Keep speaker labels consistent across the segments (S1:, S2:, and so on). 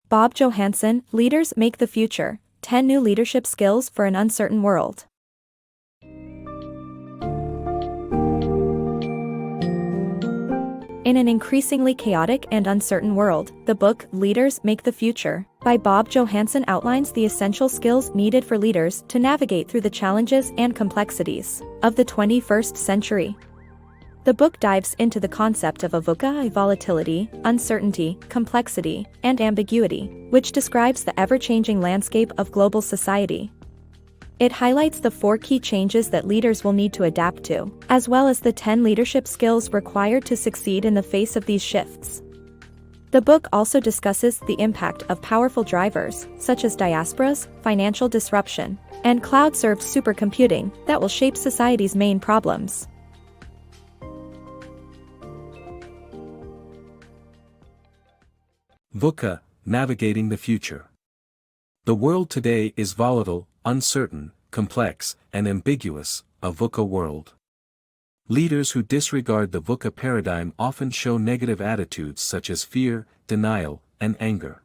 S1: Bob Johansen, Leaders Make the Future, 10 New Leadership Skills for an Uncertain World. In an increasingly chaotic and uncertain world, the book Leaders Make the Future by Bob Johansen outlines the essential skills needed for leaders to navigate through the challenges and complexities of the 21st century. The book dives into the concept of VUCA, volatility, uncertainty, complexity, and ambiguity, which describes the ever-changing landscape of global society. It highlights the 4 key changes that leaders will need to adapt to, as well as the 10 leadership skills required to succeed in the face of these shifts. The book also discusses the impact of powerful drivers, such as diasporas, financial disruption, and cloud-served supercomputing, that will shape society's main problems.
S2: VUCA, Navigating the Future. The world today is volatile, uncertain, complex, and ambiguous, a VUCA world. Leaders who disregard the VUCA paradigm often show negative attitudes such as fear, denial, and anger.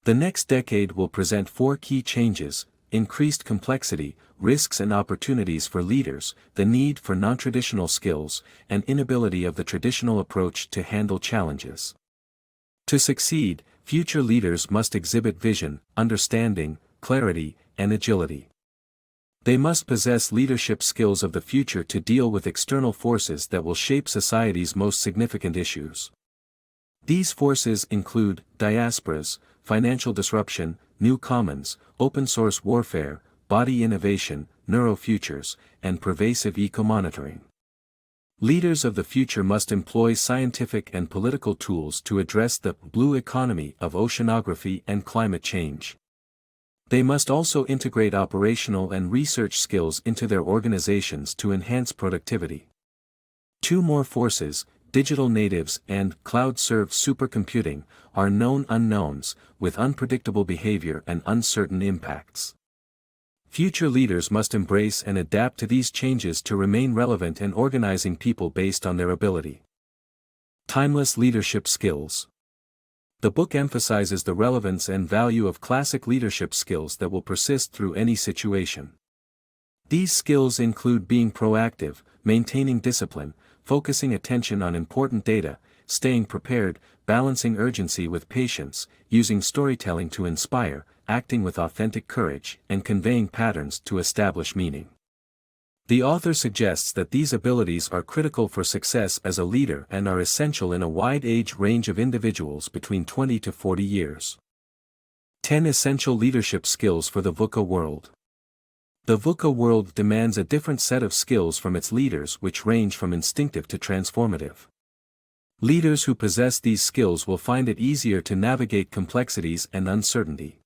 S2: The next decade will present 4 key changes: increased complexity, risks and opportunities for leaders, the need for non-traditional skills, and inability of the traditional approach to handle challenges. To succeed, future leaders must exhibit vision, understanding, clarity, and agility. They must possess leadership skills of the future to deal with external forces that will shape society's most significant issues. These forces include diasporas, financial disruption, new commons, open-source warfare, body innovation, neurofutures, and pervasive eco-monitoring. Leaders of the future must employ scientific and political tools to address the blue economy of oceanography and climate change. They must also integrate operational and research skills into their organizations to enhance productivity. 2 more forces, digital natives and cloud-served supercomputing, are known unknowns, with unpredictable behavior and uncertain impacts. Future leaders must embrace and adapt to these changes to remain relevant and organizing people based on their ability. Timeless leadership skills. The book emphasizes the relevance and value of classic leadership skills that will persist through any situation. These skills include being proactive, maintaining discipline, focusing attention on important data, staying prepared, balancing urgency with patience, using storytelling to inspire, acting with authentic courage, and conveying patterns to establish meaning. The author suggests that these abilities are critical for success as a leader and are essential in a wide age range of individuals between 20 to 40 years. 10 essential leadership skills for the VUCA world. The VUCA world demands a different set of skills from its leaders, which range from instinctive to transformative. Leaders who possess these skills will find it easier to navigate complexities and uncertainty.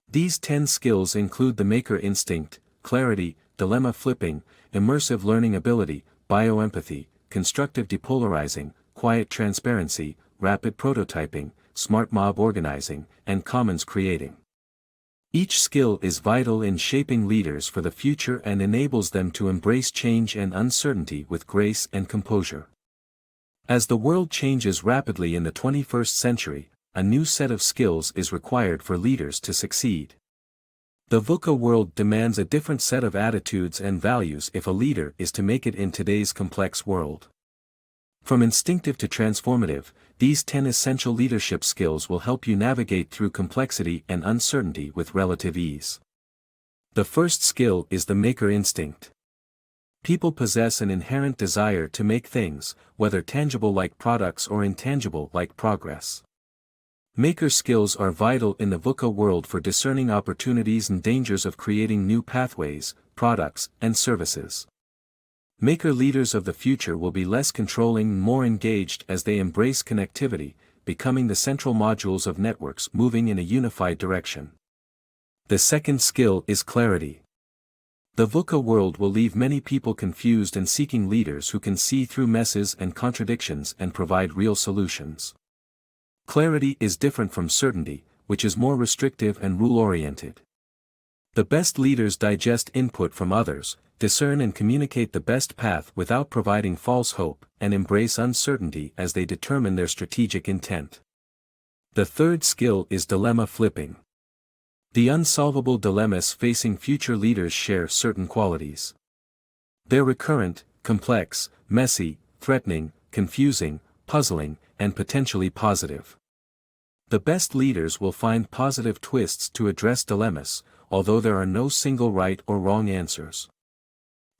S2: These 10 skills include the maker instinct, clarity, dilemma flipping, immersive learning ability, bioempathy, constructive depolarizing, quiet transparency, rapid prototyping, smart mob organizing, and commons creating. Each skill is vital in shaping leaders for the future and enables them to embrace change and uncertainty with grace and composure. As the world changes rapidly in the 21st century, a new set of skills is required for leaders to succeed. The VUCA world demands a different set of attitudes and values if a leader is to make it in today's complex world. From instinctive to transformative, these 10 essential leadership skills will help you navigate through complexity and uncertainty with relative ease. The first skill is the maker instinct. People possess an inherent desire to make things, whether tangible like products or intangible like progress. Maker skills are vital in the VUCA world for discerning opportunities and dangers of creating new pathways, products, and services. Maker leaders of the future will be less controlling and more engaged as they embrace connectivity, becoming the central modules of networks moving in a unified direction. The second skill is clarity. The VUCA world will leave many people confused and seeking leaders who can see through messes and contradictions and provide real solutions. Clarity is different from certainty, which is more restrictive and rule-oriented. The best leaders digest input from others, discern and communicate the best path without providing false hope, and embrace uncertainty as they determine their strategic intent. The third skill is dilemma flipping. The unsolvable dilemmas facing future leaders share certain qualities. They're recurrent, complex, messy, threatening, confusing, puzzling, and potentially positive. The best leaders will find positive twists to address dilemmas, although there are no single right or wrong answers.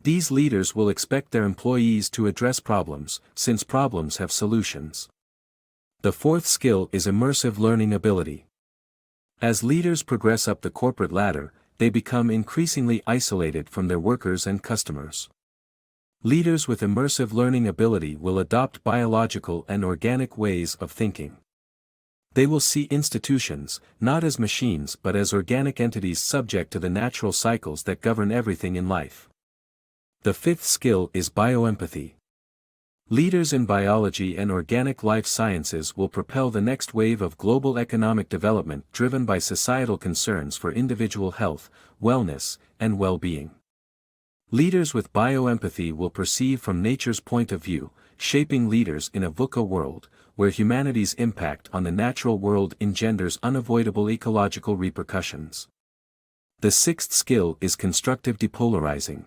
S2: These leaders will expect their employees to address problems, since problems have solutions. The fourth skill is immersive learning ability. As leaders progress up the corporate ladder, they become increasingly isolated from their workers and customers. Leaders with immersive learning ability will adopt biological and organic ways of thinking. They will see institutions, not as machines but as organic entities subject to the natural cycles that govern everything in life. The fifth skill is bioempathy. Leaders in biology and organic life sciences will propel the next wave of global economic development driven by societal concerns for individual health, wellness, and well-being. Leaders with bioempathy will perceive from nature's point of view, shaping leaders in a VUCA world, where humanity's impact on the natural world engenders unavoidable ecological repercussions. The sixth skill is constructive depolarizing.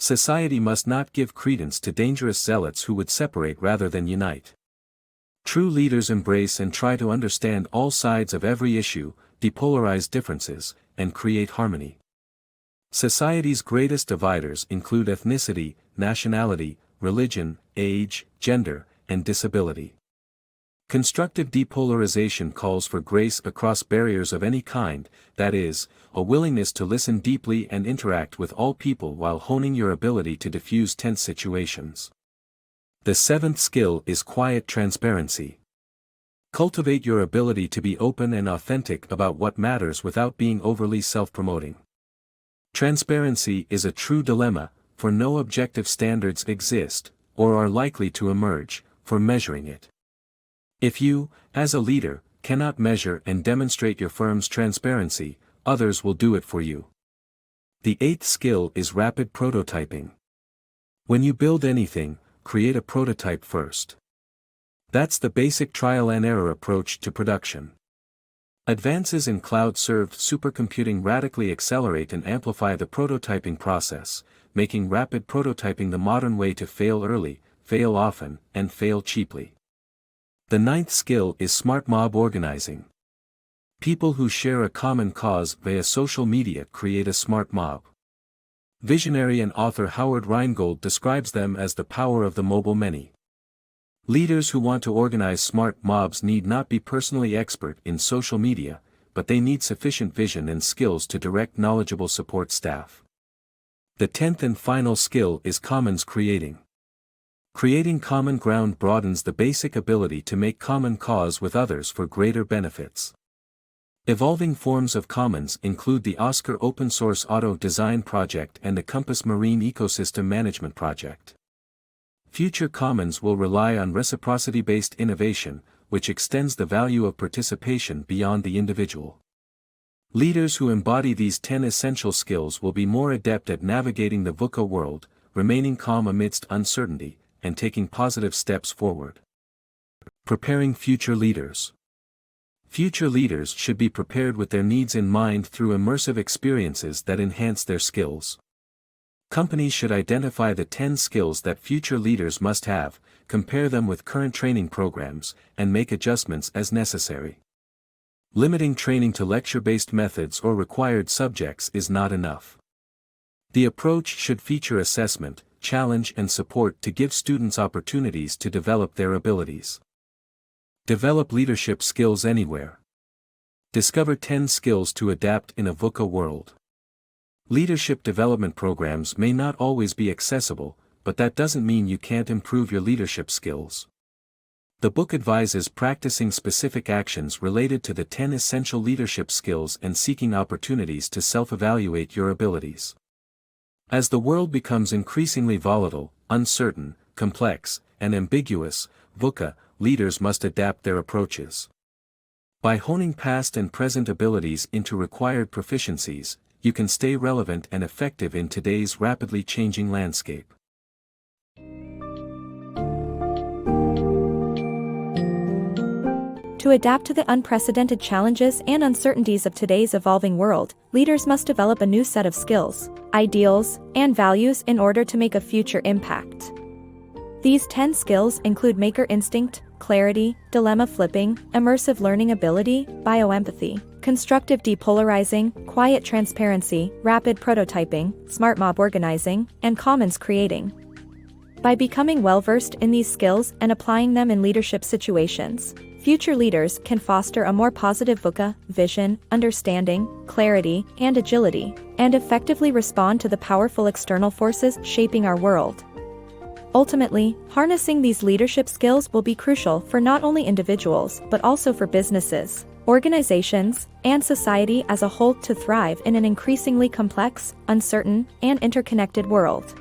S2: Society must not give credence to dangerous zealots who would separate rather than unite. True leaders embrace and try to understand all sides of every issue, depolarize differences, and create harmony. Society's greatest dividers include ethnicity, nationality, religion, age, gender, and disability. Constructive depolarization calls for grace across barriers of any kind, that is, a willingness to listen deeply and interact with all people while honing your ability to diffuse tense situations. The seventh skill is quiet transparency. Cultivate your ability to be open and authentic about what matters without being overly self-promoting. Transparency is a true dilemma, for no objective standards exist, or are likely to emerge, for measuring it. If you, as a leader, cannot measure and demonstrate your firm's transparency, others will do it for you. The eighth skill is rapid prototyping. When you build anything, create a prototype first. That's the basic trial and error approach to production. Advances in cloud-served supercomputing radically accelerate and amplify the prototyping process, making rapid prototyping the modern way to fail early, fail often, and fail cheaply. The ninth skill is smart mob organizing. People who share a common cause via social media create a smart mob. Visionary and author Howard Rheingold describes them as the power of the mobile many. Leaders who want to organize smart mobs need not be personally expert in social media, but they need sufficient vision and skills to direct knowledgeable support staff. The 10th and final skill is commons creating. Creating common ground broadens the basic ability to make common cause with others for greater benefits. Evolving forms of commons include the Oscar Open Source Auto Design Project and the Compass Marine Ecosystem Management Project. Future commons will rely on reciprocity-based innovation, which extends the value of participation beyond the individual. Leaders who embody these 10 essential skills will be more adept at navigating the VUCA world, remaining calm amidst uncertainty, and taking positive steps forward. Preparing future leaders. Future leaders should be prepared with their needs in mind through immersive experiences that enhance their skills. Companies should identify the 10 skills that future leaders must have, compare them with current training programs, and make adjustments as necessary. Limiting training to lecture-based methods or required subjects is not enough. The approach should feature assessment, challenge and support to give students opportunities to develop their abilities. Develop leadership skills anywhere. Discover 10 skills to adapt in a VUCA world. Leadership development programs may not always be accessible, but that doesn't mean you can't improve your leadership skills. The book advises practicing specific actions related to the 10 essential leadership skills and seeking opportunities to self-evaluate your abilities. As the world becomes increasingly volatile, uncertain, complex, and ambiguous, VUCA leaders must adapt their approaches. By honing past and present abilities into required proficiencies, you can stay relevant and effective in today's rapidly changing landscape.
S1: To adapt to the unprecedented challenges and uncertainties of today's evolving world, leaders must develop a new set of skills, ideals, and values in order to make a future impact. These 10 skills include maker instinct, clarity, dilemma flipping, immersive learning ability, bioempathy, constructive depolarizing, quiet transparency, rapid prototyping, smart mob organizing, and commons creating. By becoming well-versed in these skills and applying them in leadership situations, future leaders can foster a more positive VUCA, vision, understanding, clarity, and agility, and effectively respond to the powerful external forces shaping our world. Ultimately, harnessing these leadership skills will be crucial for not only individuals but also for businesses, organizations, and society as a whole to thrive in an increasingly complex, uncertain, and interconnected world.